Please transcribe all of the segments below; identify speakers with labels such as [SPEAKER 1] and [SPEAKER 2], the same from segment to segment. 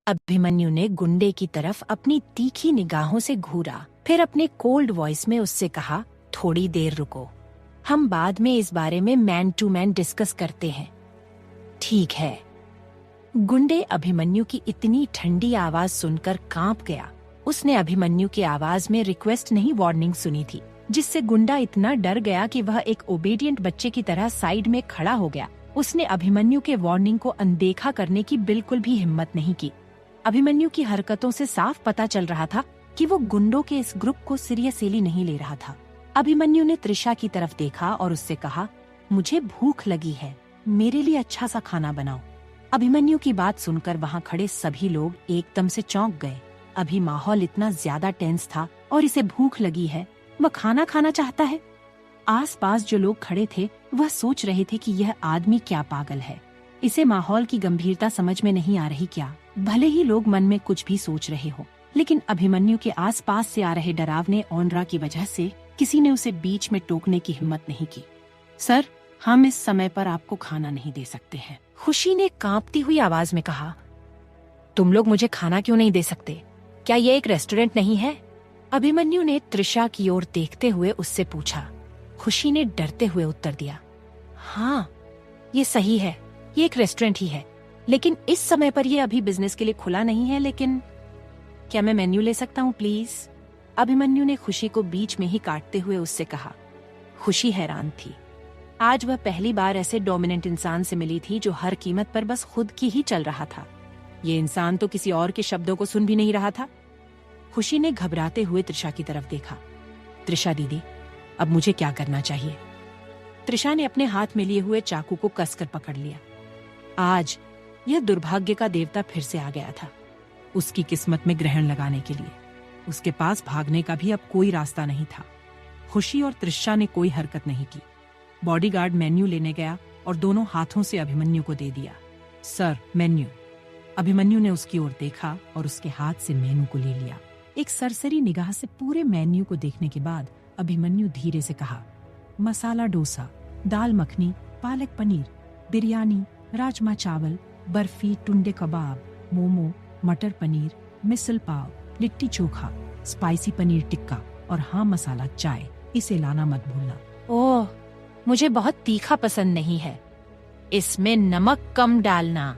[SPEAKER 1] अभिमन्यु ने गुंडे की तरफ अपनी तीखी निगाहों से घूरा, फिर अपने कोल्ड वॉइस में उससे कहा, थोड़ी देर रुको, हम बाद में इस बारे में मैन टू मैन डिस्कस करते हैं। ठीक है। गुंडे अभिमन्यु की इतनी ठंडी आवाज सुनकर कांप गया। उसने अभिमन्यु की आवाज में रिक्वेस्ट नहीं वार्निंग सुनी थी, जिससे गुंडा इतना डर गया कि वह एक ओबीडियंट बच्चे की तरह साइड में खड़ा हो गया। उसने अभिमन्यु के वार्निंग को अनदेखा करने की बिल्कुल भी हिम्मत नहीं की। अभिमन्यु की हरकतों से साफ पता चल रहा था कि वो गुंडों के इस ग्रुप को सीरियसली नहीं ले रहा था। अभिमन्यु ने त्रिशा की तरफ देखा और उससे कहा, मुझे भूख लगी है, मेरे लिए अच्छा सा खाना बनाओ। अभिमन्यु की बात सुनकर वहाँ खड़े सभी लोग एकदम से चौंक गए। अभी माहौल इतना ज्यादा टेंस था और इसे भूख लगी है, वह खाना खाना चाहता है। आसपास जो लोग खड़े थे वह सोच रहे थे कि यह आदमी क्या पागल है, इसे माहौल की गंभीरता समझ में नहीं आ रही क्या। भले ही लोग मन में कुछ भी सोच रहे हो, लेकिन अभिमन्यु के आसपास से आ रहे डरावने ऑनरा की वजह से किसी ने उसे बीच में टोकने की हिम्मत नहीं की। सर, हम इस समय पर आपको खाना नहीं दे सकते हैं, खुशी ने कांपती हुई आवाज में कहा। तुम लोग मुझे खाना क्यों नहीं दे सकते? क्या ये एक रेस्टोरेंट नहीं है? अभिमन्यु ने त्रिशा की ओर देखते हुए उससे पूछा। खुशी ने डरते हुए उत्तर दिया, हाँ, ये सही है, ये एक रेस्टोरेंट ही है, लेकिन इस समय पर ये अभी बिजनेस के लिए खुला नहीं है। लेकिन क्या मैं मेन्यू ले सकता हूँ प्लीज? अभिमन्यु ने खुशी को बीच में ही काटते हुए उससे कहा। खुशी हैरान थी। आज वह पहली बार ऐसे डोमिनेंट इंसान से मिली थी जो हर कीमत पर बस खुद की ही चल रहा था। ये इंसान तो किसी और के शब्दों को सुन भी नहीं रहा था। खुशी ने घबराते हुए त्रिशा की तरफ देखा। त्रिशा दीदी, अब मुझे क्या करना चाहिए? त्रिशा ने अपने हाथ में लिए हुए चाकू को कसकर पकड़ लिया। आज यह दुर्भाग्य का देवता फिर से आ गया था, उसकी किस्मत में ग्रहण लगाने के लिए। उसके पास भागने का भी अब कोई रास्ता नहीं था। खुशी और त्रिशा ने कोई हरकत नहीं की। बॉडीगार्ड मेन्यू लेने गया और दोनों हाथों से अभिमन्यु को दे दिया। Sir, menu. अभिमन्यु ने उसकी ओर देखा और उसके हाथ से मेन्यू को ले लिया। एक सरसरी निगाह से पूरे मेन्यू को देखने के बाद अभिमन्यु धीरे से कहा, मसाला डोसा, दाल मखनी, पालक पनीर, बिरयानी, राजमा चावल, बर्फी, टुंडे कबाब, मोमो, मटर पनीर, मिसल पाव, लिट्टी चोखा, स्पाइसी पनीर टिक्का और हाँ, मसाला चाय, इसे लाना मत भूलना। ओह, मुझे बहुत तीखा पसंद नहीं है, इसमें नमक कम डालना।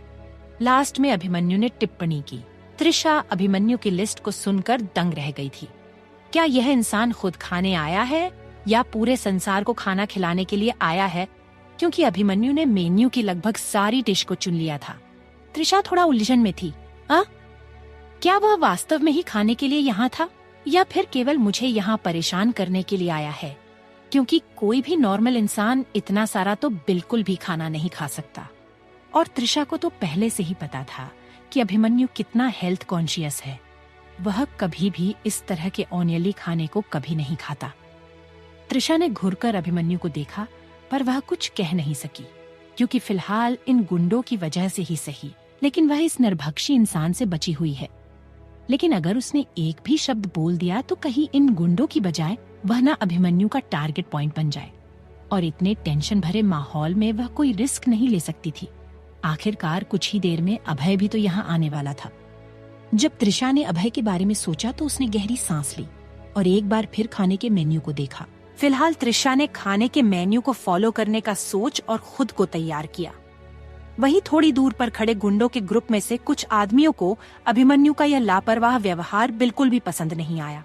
[SPEAKER 1] लास्ट में अभिमन्यु ने टिप्पणी की। त्रिशा अभिमन्यु की लिस्ट को सुनकर दंग रह गई थी। क्या यह इंसान खुद खाने आया है या पूरे संसार को खाना खिलाने के लिए आया है? क्योंकि अभिमन्यु ने मेन्यू की लगभग सारी डिश को चुन लिया था। त्रिशा थोड़ा उलझन में थी। क्या वह वास्तव में ही खाने के लिए यहाँ था या फिर केवल मुझे यहाँ परेशान करने के लिए आया है? क्योंकि कोई भी नॉर्मल इंसान इतना सारा तो बिल्कुल भी खाना नहीं खा सकता। और त्रिशा को तो पहले से ही पता था कि अभिमन्यु कितना हेल्थ कॉन्शियस है। वह कभी भी इस तरह के ऑनियली खाने को कभी नहीं खाता। त्रिशा ने घुरकर अभिमन्यु को देखा, पर वह कुछ कह नहीं सकी, क्योंकि फिलहाल इन गुंडों की वजह से ही सही, लेकिन वह इस निर्भक्षी इंसान से बची हुई है। लेकिन अगर उसने एक भी शब्द बोल दिया तो कहीं इन गुंडों की बजाय वह न अभिमन्यु का टारगेट पॉइंट बन जाए। और इतने टेंशन भरे माहौल में वह कोई रिस्क नहीं ले सकती थी। आखिरकार कुछ ही देर में अभय भी तो यहाँ आने वाला था। जब त्रिशा ने अभय के बारे में सोचा तो उसने गहरी सांस ली और एक बार फिर खाने के मेन्यू को देखा। फिलहाल त्रिशा ने खाने के मेन्यू को फॉलो करने का सोच और खुद को तैयार किया। वहीं थोड़ी दूर पर खड़े गुंडों के ग्रुप में से कुछ आदमियों को अभिमन्यु का यह लापरवाह व्यवहार बिल्कुल भी पसंद नहीं आया।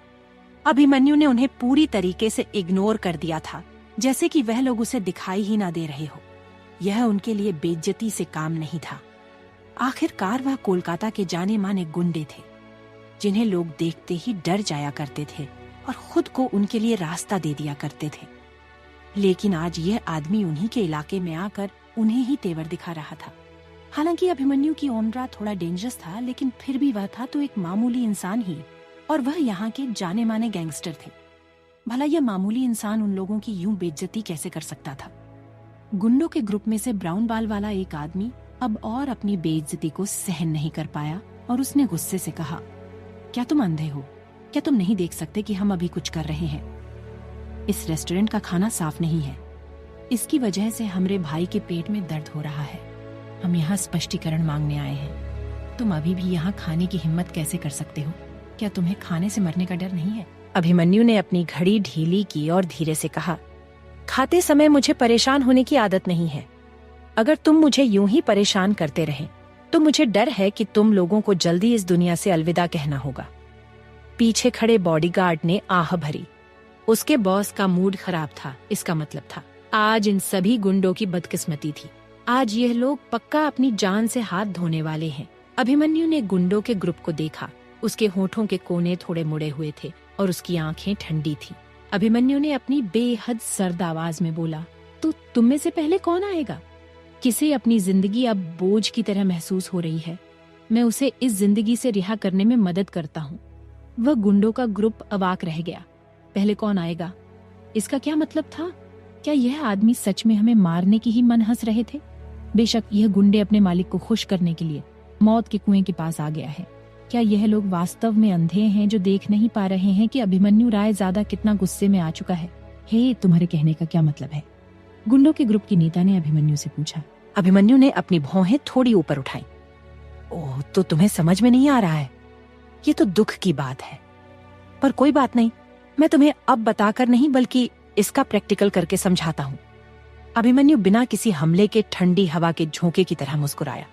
[SPEAKER 1] अभिमन्यु ने उन्हें पूरी तरीके से इग्नोर कर दिया था, जैसे कि वह लोग उसे दिखाई ही ना दे रहे हो। यह उनके लिए बेइज्जती से काम नहीं था। आखिरकार वह कोलकाता के जाने माने गुंडे थे, जिन्हें लोग देखते ही डर जाया करते थे और खुद को उनके लिए रास्ता दे दिया करते थे। लेकिन आज यह आदमी उन्हीं के इलाके में आकर उन्हें ही तेवर दिखा रहा था। हालांकि अभिमन्यु की ऑनरा थोड़ा डेंजरस था, लेकिन फिर भी वह था तो एक मामूली इंसान ही, और वह यहाँ के जाने माने गैंगस्टर थे। भला यह मामूली इंसान उन लोगों की यूं बेइज्जती कैसे कर सकता था? गुंडों के ग्रुप में से ब्राउन बाल वाला एक आदमी अब और अपनी बेइज्जती को सहन नहीं कर पाया और उसने गुस्से से कहा, क्या तुम अंधे हो? क्या तुम नहीं देख सकते कि हम अभी कुछ कर रहे हैं? इस रेस्टोरेंट का खाना साफ नहीं है। इसकी वजह से हमारे भाई के पेट में दर्द हो रहा है। हम यहाँ स्पष्टीकरण मांगने आए हैं। तुम अभी भी यहाँ खाने की हिम्मत कैसे कर सकते हो? क्या तुम्हें खाने से मरने का डर नहीं है? अभिमन्यु ने अपनी घड़ी ढीली की और धीरे से कहा, खाते समय मुझे परेशान होने की आदत नहीं है। अगर तुम मुझे यूं ही परेशान करते रहे तो मुझे डर है कि तुम लोगों को जल्दी इस दुनिया से अलविदा कहना होगा। पीछे खड़े बॉडीगार्ड ने आह भरी। उसके बॉस का मूड खराब था। इसका मतलब था आज इन सभी गुंडों की बदकिस्मती थी। आज यह लोग पक्का अपनी जान से हाथ धोने वाले हैं। अभिमन्यु ने गुंडों के ग्रुप को देखा। उसके होठों के कोने थोड़े मुड़े हुए थे और उसकी आंखें ठंडी थी। अभिमन्यु ने अपनी बेहद सर्द आवाज में बोला, तो तुम में से पहले कौन आएगा? किसे अपनी जिंदगी अब बोझ की तरह महसूस हो रही है? मैं उसे इस जिंदगी से रिहा करने में मदद करता हूँ। वह गुंडों का ग्रुप अवाक रह गया। पहले कौन आएगा? इसका क्या मतलब था? क्या यह आदमी सच में हमें मारने की ही मन हंस रहे थे? बेशक यह गुंडे अपने मालिक को खुश करने के लिए मौत के कुएं के पास आ गया है। क्या यह लोग वास्तव में अंधे हैं जो देख नहीं पा रहे हैं कि अभिमन्यु रायजादा कितना गुस्से में आ चुका है? हे, तुम्हारे कहने का क्या मतलब है? गुंडों के ग्रुप की नेता ने अभिमन्यु से पूछा। अभिमन्यु ने अपनी भौहें थोड़ी ऊपर उठाई। ओह, तो तुम्हें समझ में नहीं आ रहा है? ये तो दुख की बात है। पर कोई बात नहीं, मैं तुम्हें अब बताकर नहीं बल्कि इसका प्रैक्टिकल करके समझाता हूँ। अभिमन्यु बिना किसी हमले के ठंडी हवा के झोंके की तरह मुस्कुराया।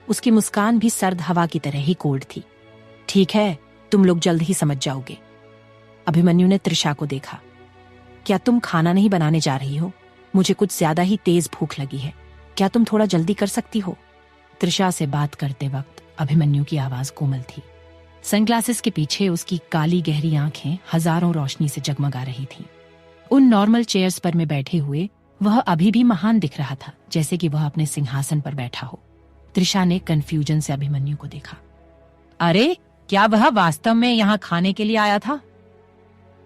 [SPEAKER 1] उसकी मुस्कान भी सर्द हवा की तरह ही कोल्ड थी। ठीक है, तुम लोग जल्द ही समझ जाओगे। अभिमन्यु ने त्रिशा को देखा। क्या तुम खाना नहीं बनाने जा रही हो? मुझे कुछ ज्यादा ही तेज भूख लगी है। क्या तुम थोड़ा जल्दी कर सकती हो? त्रिशा से बात करते वक्त अभिमन्यु की आवाज कोमल थी। सनग्लासेस के पीछे उसकी काली गहरी आंखें हजारों रोशनी से जगमगा रही थीं। उन नॉर्मल चेयर्स पर में बैठे हुए वह अभी भी महान दिख रहा था, जैसे कि वह अपने सिंहासन पर बैठा हो। त्रिशा ने कंफ्यूजन से अभिमन्यु को देखा। अरे, क्या वह वास्तव में यहाँ खाने के लिए आया था?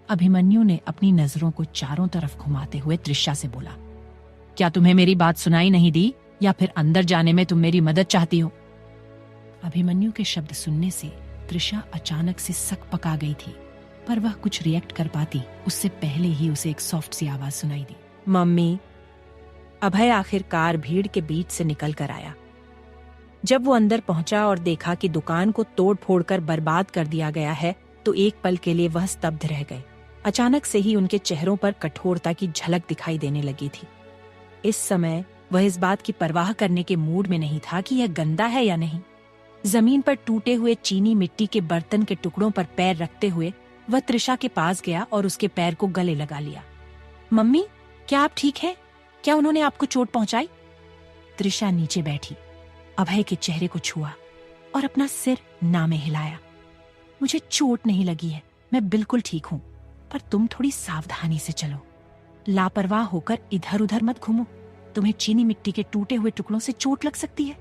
[SPEAKER 1] अभिमन्यु ने अपनी नजरों को चारों तरफ घुमाते हुए त्रिशा से बोला, क्या तुम्हें मेरी बात सुनाई नहीं दी या फिर अंदर जाने में तुम मेरी मदद चाहती हो? अभिमन्यु के शब्द सुनने से त्रिशा अचानक से सक पका गई थी, पर वह कुछ रिएक्ट कर पाती उससे पहले ही उसे एक सॉफ्ट सी आवाज सुनाई दी। मम्मी। अभय आखिरकार भीड़ के बीच से निकल कर आया। जब वो अंदर पहुंचा और देखा कि दुकान को तोड़ फोड़ कर बर्बाद कर दिया गया है तो एक पल के लिए वह स्तब्ध रह गए। अचानक से ही उनके चेहरों पर कठोरता की झलक दिखाई देने लगी थी। इस समय वह इस बात की परवाह करने के मूड में नहीं था कि यह गंदा है या नहीं। जमीन पर टूटे हुए चीनी मिट्टी के बर्तन के टुकड़ों पर पैर रखते हुए वह त्रिशा के पास गया और उसके पैर को गले लगा लिया। मम्मी, क्या आप ठीक हैं? क्या उन्होंने आपको चोट पहुंचाई? त्रिशा नीचे बैठी, अभय के चेहरे को छुआ और अपना सिर ना में हिलाया। मुझे चोट नहीं लगी है, मैं बिल्कुल ठीक हूँ, पर तुम थोड़ी सावधानी से चलो। लापरवाह होकर इधर उधर मत घूमो, तुम्हें चीनी मिट्टी के टूटे हुए टुकड़ों से चोट लग सकती है।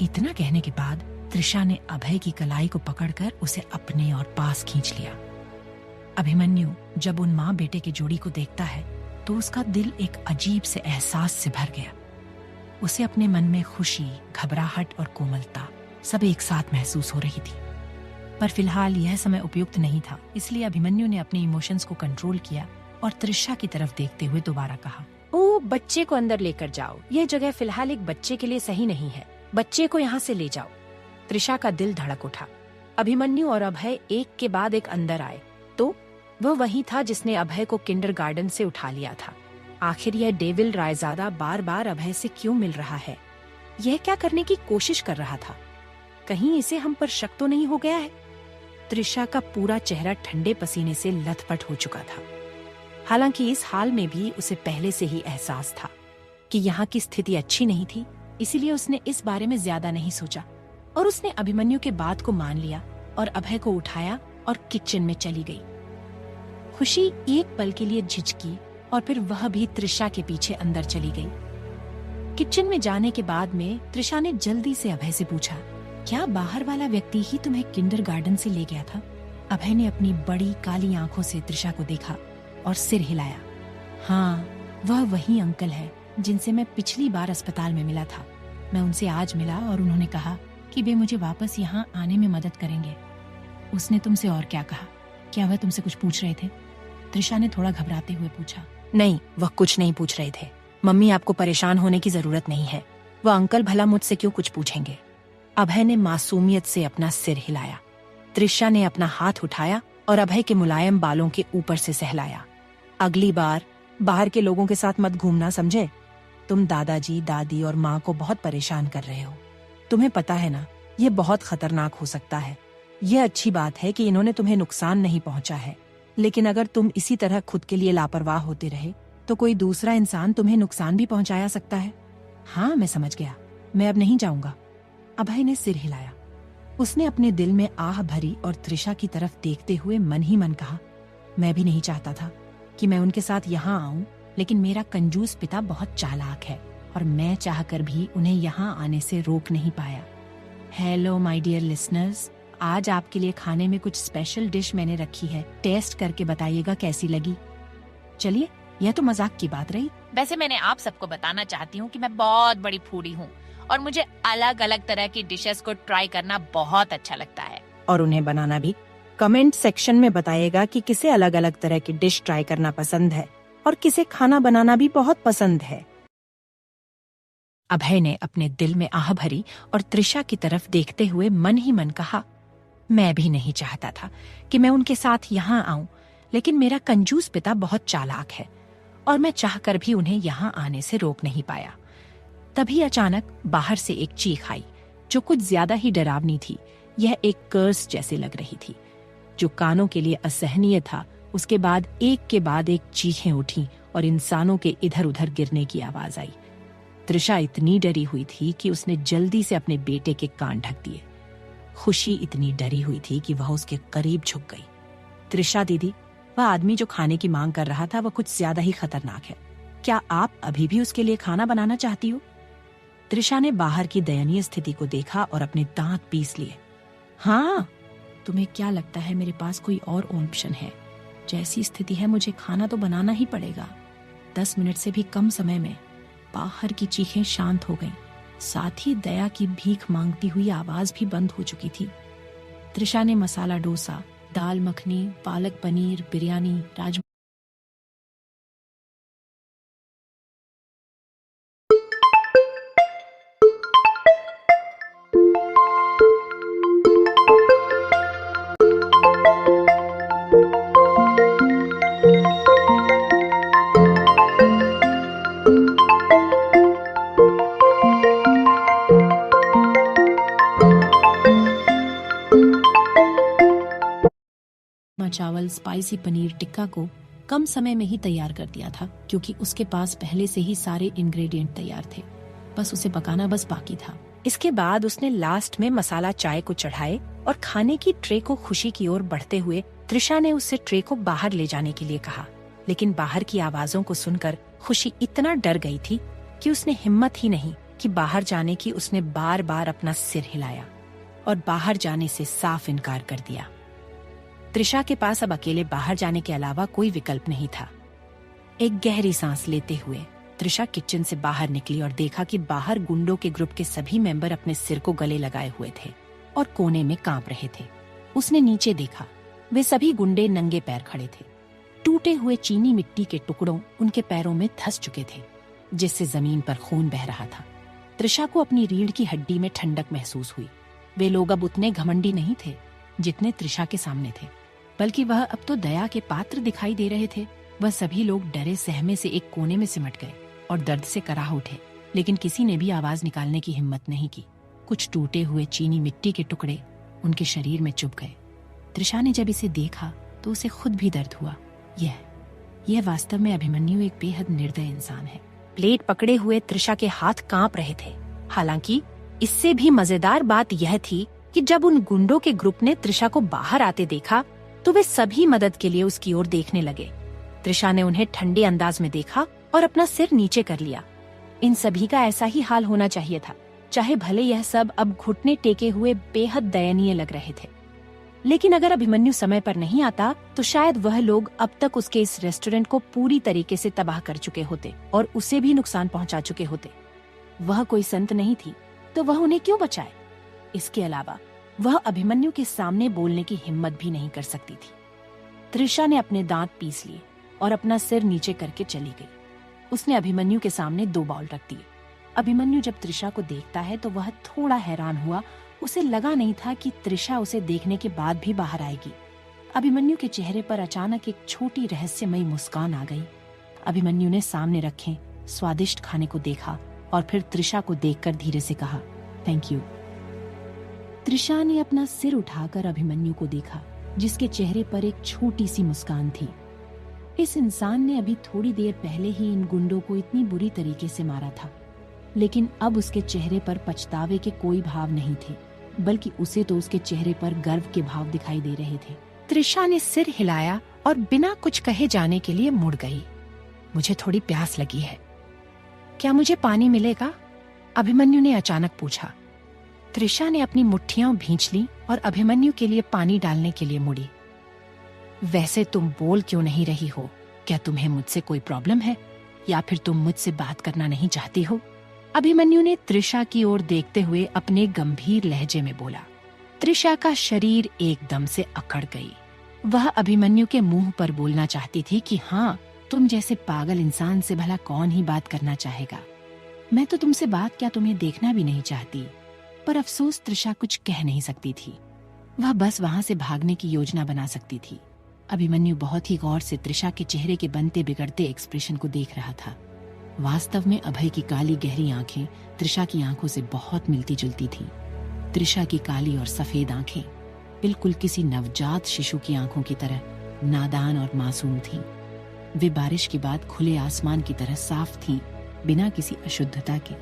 [SPEAKER 1] इतना कहने के बाद त्रिशा ने अभय की कलाई को पकड़कर उसे अपने और पास खींच लिया। अभिमन्यु जब उन माँ बेटे के जोड़ी को देखता है तो उसका दिल एक अजीब से एहसास से भर गया। उसे अपने मन में खुशी, घबराहट और कोमलता सब एक साथ महसूस हो रही थी। पर फिलहाल यह समय उपयुक्त नहीं था, इसलिए अभिमन्यु ने अपने इमोशंस को कंट्रोल किया और त्रिशा की तरफ देखते हुए दोबारा कहा, ओ, बच्चे को अंदर लेकर जाओ। यह जगह फिलहाल एक बच्चे के लिए सही नहीं है। बच्चे को यहाँ से ले जाओ। त्रिशा का दिल धड़क उठा। अभिमन्यु और अभय एक के बाद एक अंदर आए तो वह वही था जिसने अभय को किंडरगार्टन से उठा लिया था। आखिर यह डेविल रायजादा बार बार अभय से क्यों मिल रहा है? यह क्या करने की कोशिश कर रहा था? कहीं इसे हम पर शक तो नहीं हो गया है? त्रिशा का पूरा चेहरा ठंडे पसीने से लथपथ हो चुका था। हालांकि इस हाल में भी उसे पहले से ही एहसास था कि यहाँ की स्थिति अच्छी नहीं थी, इसीलिए उसने इस बारे में ज्यादा नहीं सोचा और उसने अभिमन्यु के बात को मान लिया और अभय को उठाया और किचन में चली गई। खुशी एक पल के लिए झिझकी और फिर वह भी त्रिशा के पीछे अंदर चली गई। किचन में जाने के बाद में त्रिशा ने जल्दी से अभय से पूछा, क्या बाहर वाला व्यक्ति ही तुम्हें किंडरगार्टन से ले गया था? अभय ने अपनी बड़ी काली आंखों से त्रिशा को देखा और सिर हिलाया। हाँ, वह वही अंकल है जिनसे मैं पिछली बार अस्पताल में मिला था। मैं उनसे आज मिला और उन्होंने कहा कि वे मुझे वापस यहाँ आने में मदद करेंगे। उसने तुमसे और क्या कहा? क्या वह तुमसे कुछ पूछ रहे थे? त्रिशा ने थोड़ा घबराते हुए पूछा। नहीं, वह कुछ नहीं पूछ रहे थे। मम्मी, आपको परेशान होने की जरूरत नहीं है। वह अंकल भला मुझसे क्यों कुछ पूछेंगे? अभय ने मासूमियत से अपना सिर हिलाया। त्रिशा ने अपना हाथ उठाया और अभय के मुलायम बालों के ऊपर से सहलाया। अगली बार बाहर के लोगों के साथ मत घूमना, समझे? तुम दादाजी, दादी और माँ को बहुत परेशान कर रहे हो। तुम्हें पता है ना, ये बहुत खतरनाक हो सकता है। यह अच्छी बात है कि इन्होंने तुम्हें नुकसान नहीं पहुंचा है, लेकिन अगर तुम इसी तरह खुद के लिए लापरवाह होते रहे तो कोई दूसरा इंसान तुम्हें नुकसान भी पहुंचाया सकता है। हाँ, मैं समझ गया, मैं अब नहीं जाऊंगा। अभय ने सिर हिलाया। उसने अपने दिल में आह भरी और त्रिशा की तरफ देखते हुए मन ही मन कहा, मैं भी नहीं चाहता था कि मैं उनके साथ यहाँ आऊं, लेकिन मेरा कंजूस पिता बहुत चालाक है और मैं चाहकर भी उन्हें यहाँ आने से रोक नहीं पाया। हेलो माय डियर लिसनर्स, आज आपके लिए खाने में कुछ स्पेशल डिश मैंने रखी है। टेस्ट करके बताइएगा कैसी लगी। चलिए, यह तो मजाक की बात रही।
[SPEAKER 2] वैसे मैंने आप सबको बताना चाहती हूँ कि मैं बहुत बड़ी फूडी हूँ और मुझे अलग अलग तरह की डिशेस को ट्राई करना बहुत अच्छा लगता है।
[SPEAKER 1] और उन्हें बनाना भी। कमेंट सेक्शन में बताइएगा कि किसे अलग अलग तरह की डिश ट्राई करना पसंद है और किसे खाना बनाना भी बहुत पसंद है। अभय ने अपने दिल में आह भरी और त्रिशा की तरफ देखते हुए मन ही मन कहा, मैं भी नहीं चाहता था कि मैं उनके साथ यहाँ आऊं, लेकिन मेरा कंजूस पिता बहुत चालाक है और मैं चाहकर भी उन्हें यहाँ आने से रोक नहीं पाया। तभी अचानक बाहर से एक चीख आई जो कुछ ज्यादा ही डरावनी थी। यह एक कर्स जैसे लग रही थी, जो कानों के लिए असहनीय था। उसके बाद एक चीखें उठी और इंसानों के इधर उधर गिरने की आवाज आई। त्रिशा इतनी डरी हुई थी कि उसने जल्दी से अपने बेटे के कान ढक दिए। खुशी इतनी डरी हुई थी कि वह उसके करीब झुक गई। त्रिशा दीदी, वह आदमी जो खाने की मांग कर रहा था वह कुछ ज्यादा ही खतरनाक है। क्या आप अभी भी उसके लिए खाना बनाना चाहती हो? त्रिशा ने बाहर की दयनीय स्थिति को देखा और अपने दांत पीस लिए। हाँ, तुम्हें क्या लगता है मेरे पास कोई और ऑप्शन है? जैसी स्थिति है मुझे खाना तो बनाना ही पड़ेगा। 10 मिनट से भी कम समय में बाहर की चीखें शांत हो गईं। साथ ही दया की भीख मांगती हुई आवाज भी बंद हो चुकी थी। त्रिशा ने मसाला डोसा, दाल मखनी, पालक पनीर, बिरयानी, राजमा चावल, स्पाइसी पनीर टिक्का को कम समय में ही तैयार कर दिया था, क्योंकि उसके पास पहले से ही सारे इंग्रेडिएंट तैयार थे। बस उसे पकाना बाकी था। इसके बाद उसने लास्ट में मसाला चाय को चढ़ाए और खाने की ट्रे को खुशी की ओर बढ़ते हुए त्रिशा ने उससे ट्रे को बाहर ले जाने के लिए कहा। लेकिन बाहर की आवाजों को सुनकर खुशी इतना डर गई थी कि उसने हिम्मत ही नहीं कि बाहर जाने की। उसने बार बार अपना सिर हिलाया और बाहर जाने से साफ इनकार कर दिया। त्रिशा के पास अब अकेले बाहर जाने के अलावा कोई विकल्प नहीं था। एक गहरी सांस लेते हुए त्रिशा किचन से बाहर निकली और देखा कि बाहर गुंडों के ग्रुप के सभी मेंबर अपने सिर को गले लगाए हुए थे और कोने में कांप रहे थे। उसने नीचे देखा, वे सभी गुंडे नंगे पैर खड़े थे। टूटे हुए चीनी मिट्टी के टुकड़ों उनके पैरों में धंस चुके थे, जिससे जमीन पर खून बह रहा था। त्रिशा को अपनी रीढ़ की हड्डी में ठंडक महसूस हुई। वे लोग अब उतने घमंडी नहीं थे जितने त्रिशा के सामने थे, बल्कि वह अब तो दया के पात्र दिखाई दे रहे थे। वह सभी लोग डरे सहमे से एक कोने में सिमट गए और दर्द से कराह उठे, लेकिन किसी ने भी आवाज निकालने की हिम्मत नहीं की। कुछ टूटे हुए चीनी मिट्टी के टुकड़े उनके शरीर में चुभ गए। त्रिशा ने जब इसे देखा तो उसे खुद भी दर्द हुआ। यह वास्तव में अभिमन्यु एक बेहद निर्दय इंसान है। प्लेट पकड़े हुए त्रिशा के हाथ कांप रहे थे। हालांकि इससे भी मजेदार बात यह थी कि जब उन गुंडों के ग्रुप ने त्रिशा को बाहर आते देखा तो वे सभी मदद के लिए उसकी ओर देखने लगे। त्रिशा ने उन्हें ठंडे अंदाज में देखा और अपना सिर नीचे कर लिया। इन सभी का ऐसा ही हाल होना चाहिए था, चाहे भले यह सब अब घुटने टेके हुए बेहद दयनीय लग रहे थे। लेकिन अगर अभिमन्यु समय पर नहीं आता तो शायद वह लोग अब तक उसके इस रेस्टोरेंट को पूरी तरीके से तबाह कर चुके होते और उसे भी नुकसान पहुंचा चुके होते। वह कोई संत नहीं थी तो वह उन्हें क्यों बचाए? इसके अलावा वह अभिमन्यु के सामने बोलने की हिम्मत भी नहीं कर सकती थी। त्रिशा ने अपने दांत पीस लिए और अपना सिर नीचे करके चली गई। उसने अभिमन्यु के सामने 2 बाउल रख दिए। अभिमन्यु जब त्रिशा को देखता है तो वह थोड़ा हैरान हुआ उसे लगा नहीं था कि त्रिशा उसे देखने के बाद भी बाहर आएगी। अभिमन्यु के चेहरे पर अचानक एक छोटी रहस्यमयी मुस्कान आ गई। अभिमन्यु ने सामने रखे स्वादिष्ट खाने को देखा और फिर त्रिशा को देखकर धीरे से कहा, थैंक यू। त्रिशा ने अपना सिर उठाकर अभिमन्यु को देखा, जिसके चेहरे पर एक छोटी सी मुस्कान थी। इस इंसान ने अभी थोड़ी देर पहले ही इन गुंडों को इतनी बुरी तरीके से मारा था, लेकिन अब उसके चेहरे पर पछतावे के कोई भाव नहीं थे, बल्कि उसे तो उसके चेहरे पर गर्व के भाव दिखाई दे रहे थे। त्रिशा ने सिर हिलाया और बिना कुछ कहे जाने के लिए मुड़ गई। मुझे थोड़ी प्यास लगी है, क्या मुझे पानी मिलेगा? अभिमन्यु ने अचानक पूछा। त्रिशा ने अपनी मुट्ठियां भींच ली और अभिमन्यु के लिए पानी डालने के लिए मुड़ी। वैसे तुम बोल क्यों नहीं रही हो? क्या तुम्हें मुझसे कोई प्रॉब्लम है या फिर तुम मुझसे बात करना नहीं चाहती हो? अभिमन्यु ने त्रिशा की ओर देखते हुए अपने गंभीर लहजे में बोला। त्रिशा का शरीर एकदम से अकड़ गई। वह अभिमन्यु के मुंह पर बोलना चाहती थी कि हाँ, तुम जैसे पागल इंसान से भला कौन ही बात करना चाहेगा। मैं तो तुमसे बात क्या तुम्हें देखना भी नहीं चाहती। पर अफसोस त्रिशा कुछ कह नहीं सकती थी। वह बस वहां से भागने की योजना बना सकती थी। अभिमन्यु बहुत ही गौर से त्रिशा के चेहरे के बनते बिगड़ते एक्सप्रेशन को देख रहा था। वास्तव में अभय की काली गहरी आंखें त्रिशा की आंखों से बहुत मिलती जुलती थीं। त्रिशा की काली और सफेद आंखें बिल्कुल किसी नवजात शिशु की आंखों की तरह नादान और मासूम थीं। वे बारिश के बाद खुले आसमान की तरह साफ थीं, बिना किसी अशुद्धता के।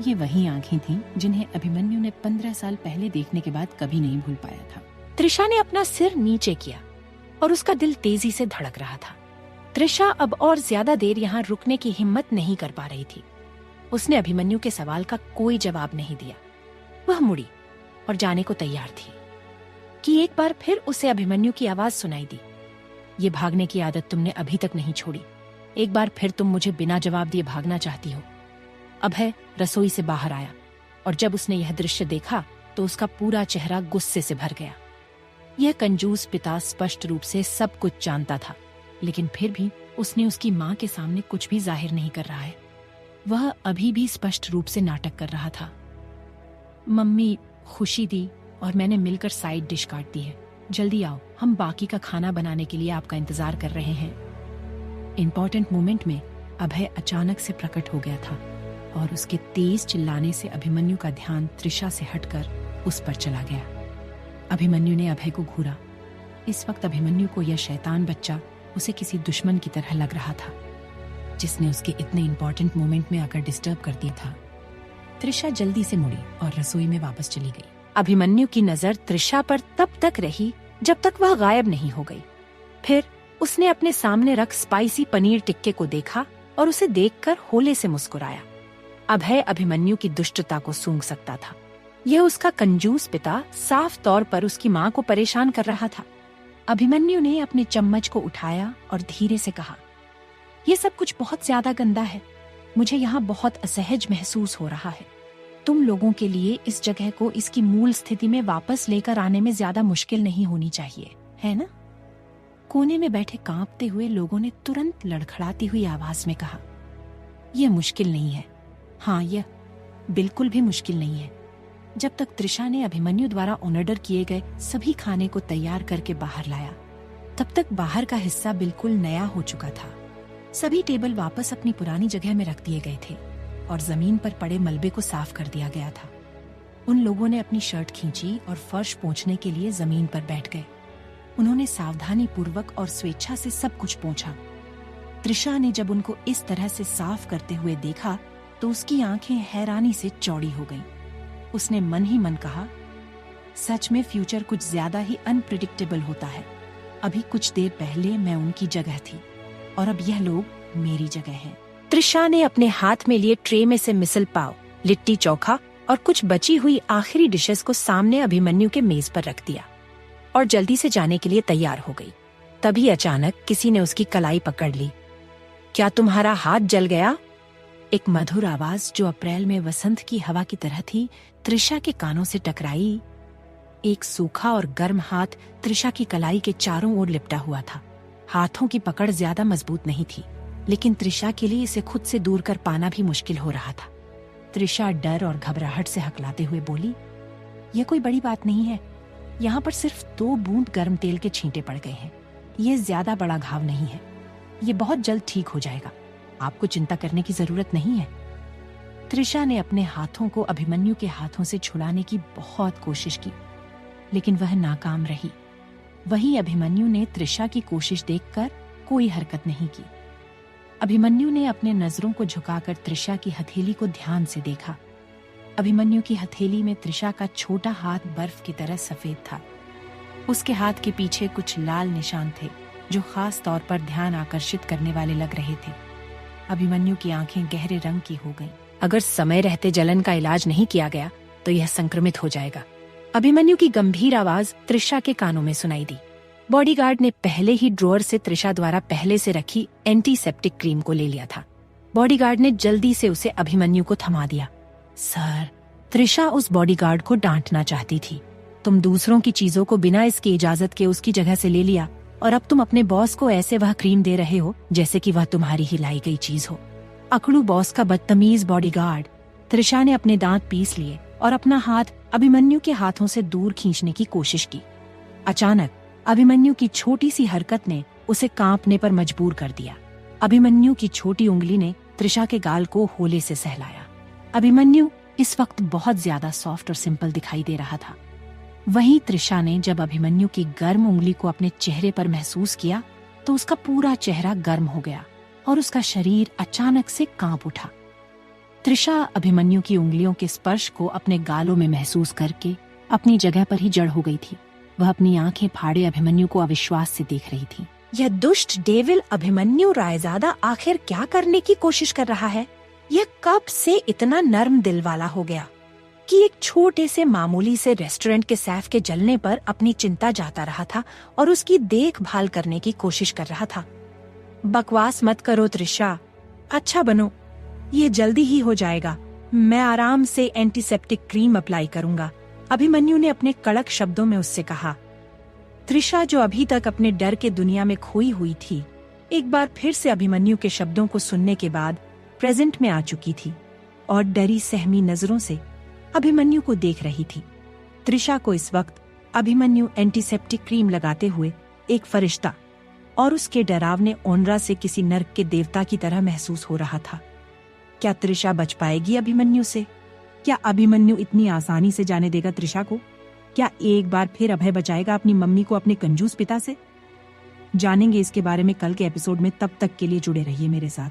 [SPEAKER 1] ये वही आंखें थीं जिन्हें अभिमन्यु ने 15 साल पहले देखने के बाद कभी नहीं भूल पाया था। त्रिशा ने अपना सिर नीचे किया और उसका दिल तेजी से धड़क रहा था। त्रिशा अब और ज्यादा देर यहाँ रुकने की हिम्मत नहीं कर पा रही थी। उसने अभिमन्यु के सवाल का कोई जवाब नहीं दिया। वह मुड़ी और जाने को तैयार थी कि एक बार फिर उसे अभिमन्यु की आवाज सुनाई दी। ये भागने की आदत तुमने अभी तक नहीं छोड़ी। एक बार फिर तुम मुझे बिना जवाब दिए भागना चाहती हो। अभय रसोई से बाहर आया और जब उसने यह दृश्य देखा तो उसका पूरा चेहरा गुस्से से भर गया। यह कंजूस पिता स्पष्ट रूप से सब कुछ जानता था, लेकिन फिर भी उसने उसकी माँ के सामने कुछ भी जाहिर नहीं कर रहा है। वह अभी भी स्पष्ट रूप से नाटक कर रहा था। मम्मी खुशी दी और मैंने मिलकर साइड डिश काट दी है। जल्दी आओ, हम बाकी का खाना बनाने के लिए आपका इंतजार कर रहे हैं। इंपॉर्टेंट मोमेंट में अभय अचानक से प्रकट हो गया था और उसके तेज चिल्लाने से अभिमन्यु का ध्यान त्रिशा से हटकर उस पर चला गया। अभिमन्यु ने अभय को घूरा। इस वक्त अभिमन्यु को यह शैतान बच्चा उसे किसी दुश्मन की तरह लग रहा था, जिसने उसके इतने इंपॉर्टेंट मोमेंट में आकर डिस्टर्ब कर दिया था। त्रिशा जल्दी से मुड़ी और रसोई में वापस चली गई। अभिमन्यु की नजर त्रिशा पर तब तक रही जब तक वह गायब नहीं हो गई। फिर उसने अपने सामने रख स्पाइसी पनीर टिक्के को देखा और उसे देखकर होले से मुस्कुराया। अभय अभिमन्यु की दुष्टता को सूंघ सकता था। यह उसका कंजूस पिता साफ तौर पर उसकी माँ को परेशान कर रहा था। अभिमन्यु ने अपने चम्मच को उठाया और धीरे से कहा, यह सब कुछ बहुत ज्यादा गंदा है। मुझे यहाँ बहुत असहज महसूस हो रहा है। तुम लोगों के लिए इस जगह को इसकी मूल स्थिति में वापस लेकर आने में ज्यादा मुश्किल नहीं होनी चाहिए, है ना? कोने में बैठे कांपते हुए लोगों ने तुरंत लड़खड़ाती हुई आवाज में कहा, यह मुश्किल नहीं है। हाँ, यह बिल्कुल भी मुश्किल नहीं है। जब तक त्रिशा ने अभिमन्यु द्वारा ऑर्डर किए गए सभी खाने को तैयार करके बाहर लाया, तब तक बाहर का हिस्सा बिल्कुल नया हो चुका था। सभी टेबल वापस अपनी पुरानी जगह में रख दिए गए थे और जमीन पर पड़े मलबे को साफ कर दिया गया था। उन लोगों ने अपनी शर्ट खींची और फर्श पोंछने के लिए जमीन पर बैठ गए। उन्होंने सावधानी पूर्वक और स्वेच्छा से सब कुछ पोंछा। त्रिशा ने जब उनको इस तरह से साफ करते हुए देखा तो उसकी आंखें हैरानी से चौड़ी हो गईं। उसने मन ही मन कहा, सच में फ्यूचर कुछ ज्यादा ही अनप्रिडिक्टेबल होता है। अभी कुछ देर पहले मैं उनकी जगह थी और अब यह लोग मेरी जगह हैं। त्रिशा ने अपने हाथ में लिए ट्रे में से मिसल पाव, लिट्टी चोखा और कुछ बची हुई आखिरी डिशेस को सामने अभिमन्यु के मेज पर रख दिया और जल्दी से जाने के लिए तैयार हो गई। तभी अचानक किसी ने उसकी कलाई पकड़ ली। क्या तुम्हारा हाथ जल गया? एक मधुर आवाज जो अप्रैल में वसंत की हवा की तरह थी त्रिशा के कानों से टकराई। एक सूखा और गर्म हाथ त्रिशा की कलाई के चारों ओर लिपटा हुआ था। हाथों की पकड़ ज्यादा मजबूत नहीं थी, लेकिन त्रिशा के लिए इसे खुद से दूर कर पाना भी मुश्किल हो रहा था। त्रिशा डर और घबराहट से हकलाते हुए बोली, यह कोई बड़ी बात नहीं है, यहाँ पर सिर्फ 2 बूंद गर्म तेल के छींटे पड़ गए हैं। ये ज्यादा बड़ा घाव नहीं है, ये बहुत जल्द ठीक हो जाएगा, आपको चिंता करने की जरूरत नहीं है। त्रिशा ने अपने हाथों को अभिमन्यु के हाथों से छुड़ाने की बहुत कोशिश की, लेकिन वह नाकाम रही। वहीं अभिमन्यु ने त्रिशा की कोशिश देखकर कोई हरकत नहीं की। अभिमन्यु ने अपने नजरों को झुकाकर त्रिशा की हथेली को ध्यान से देखा। अभिमन्यु की हथेली में त्रिशा का छोटा हाथ बर्फ की तरह सफेद था। उसके हाथ के पीछे कुछ लाल निशान थे जो खास तौर पर ध्यान आकर्षित करने वाले लग रहे थे। अभिमन्यु की आंखें गहरे रंग की हो गईं। अगर समय रहते जलन का इलाज नहीं किया गया तो यह संक्रमित हो जाएगा। अभिमन्यु की गंभीर आवाज त्रिशा के कानों में सुनाई दी। बॉडीगार्ड ने पहले ही ड्रॉअर से त्रिशा द्वारा पहले से रखी एंटीसेप्टिक क्रीम को ले लिया था। बॉडीगार्ड ने जल्दी से उसे अभिमन्यु को थमा दिया। सर, त्रिशा उस बॉडीगार्ड को डांटना चाहती थी। तुम दूसरों की चीजों को बिना इसकी इजाजत के उसकी जगह से ले लिया और अब तुम अपने बॉस को ऐसे वह क्रीम दे रहे हो जैसे कि वह तुम्हारी ही लाई गई चीज हो। अकड़ू बॉस का बदतमीज बॉडीगार्ड। त्रिशा ने अपने दांत पीस लिए और अपना हाथ अभिमन्यु के हाथों से दूर खींचने की कोशिश की। अचानक अभिमन्यु की छोटी सी हरकत ने उसे कांपने पर मजबूर कर दिया। अभिमन्यु की छोटी उंगली ने त्रिशा के गाल को होले से सहलाया। अभिमन्यु इस वक्त बहुत ज्यादा सॉफ्ट और सिंपल दिखाई दे रहा था। वहीं त्रिशा ने जब अभिमन्यु की गर्म उंगली को अपने चेहरे पर महसूस किया तो उसका पूरा चेहरा गर्म हो गया और उसका शरीर अचानक से कांप उठा। त्रिशा अभिमन्यु की उंगलियों के स्पर्श को अपने गालों में महसूस करके अपनी जगह पर ही जड़ हो गई थी। वह अपनी आंखें फाड़े अभिमन्यु को अविश्वास से देख रही थी।
[SPEAKER 3] यह दुष्ट डेविल अभिमन्यु रायजादा आखिर क्या करने की कोशिश कर रहा है? यह कब से इतना नर्म दिल वाला हो गया कि एक छोटे से मामूली से रेस्टोरेंट के सैफ के जलने पर अपनी चिंता जाता रहा था और उसकी देखभाल करने की कोशिश कर रहा था। बकवास मत करो त्रिशा, अच्छा बनो, ये जल्दी ही हो जाएगा। मैं आराम से एंटीसेप्टिक क्रीम अप्लाई करूंगा, अभिमन्यु ने अपने कड़क शब्दों में उससे कहा। त्रिशा, जो अभी तक अपने डर के दुनिया में खोई हुई थी, एक बार फिर से अभिमन्यु के शब्दों को सुनने के बाद प्रेजेंट में आ चुकी थी और डरी सहमी नजरों से अभिमन्यु को देख रही थी। त्रिशा को इस वक्त अभिमन्यु एंटीसेप्टिक क्रीम लगाते हुए एक फरिश्ता और उसके डरावने ओनरा से किसी नर्क के देवता की तरह महसूस हो रहा था। क्या त्रिशा बच पाएगी अभिमन्यु से? क्या अभिमन्यु इतनी आसानी से जाने देगा त्रिशा को? क्या एक बार फिर अभय बचाएगा अपनी मम्मी को अपने कंजूस पिता से? जानेंगे इसके बारे में कल के एपिसोड में। तब तक के लिए जुड़े रहिए मेरे साथ।